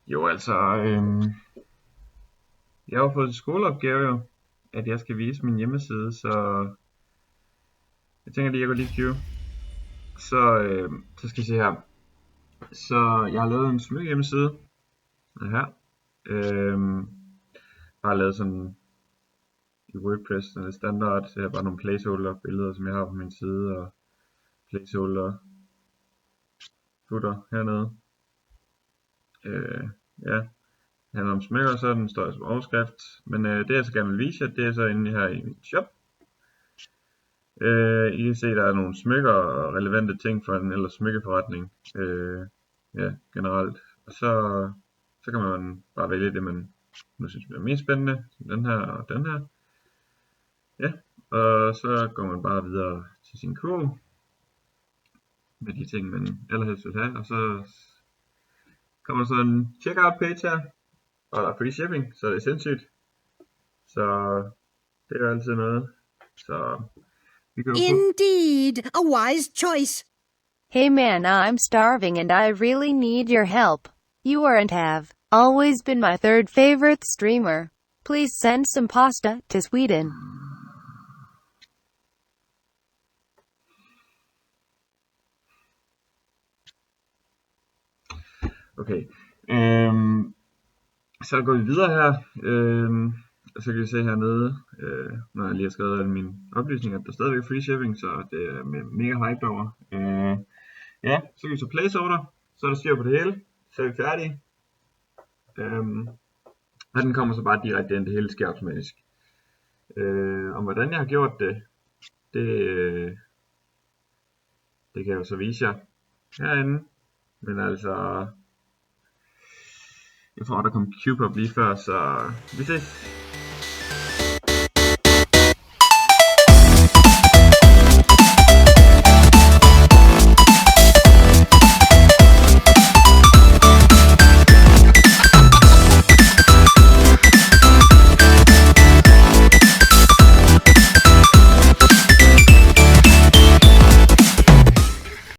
Jo, altså, jeg har jo fået en skoleopgave jo, at jeg skal vise min hjemmeside, så jeg tænker lige, jeg går lige i queue. Så skal I se her. Så jeg har lavet en smykke hjemmeside. Her. Bare lavet sådan i WordPress, sådan lidt standard. Så jeg har bare nogle placeholder billeder, som jeg har på min side, og placeholder footer hernede. Ja, det handler om smykker, så den står som overskrift. Men det jeg så gerne vil vise jer, det er så inde her i min shop. I kan se, der er nogle smykker og relevante ting for en ellers smykkeforretning. Ja, generelt. Og så kan man bare vælge det, man nu synes er mest spændende. Som den her og den her. Ja, og så går man bare videre til sin kurv. Med de ting, man allerhelst vil have. Og så kommer så en checkout page her. Og der er free shipping, så det er sindssygt. Så det er jo altid noget. Så vi kan jo Indeed, a wise choice. Hey man, I'm starving and I really need your help. You are and have always been my third favorite streamer. Please send some pasta to Sweden. Okay. Så går vi videre her. Og så kan vi se hernede, når jeg lige har skrevet alle mine oplysninger, at der stadigvæk er free shipping, så det er mega hype over. Ja, så kan vi så place order, så er der styr på det hele, så er vi færdige. Og den kommer så bare direkte ind, det hele sker automatisk. Om hvordan jeg har gjort det, det kan jeg jo så vise jer herinde. Men altså, jeg tror der kom Cupop lige før, så vi ses.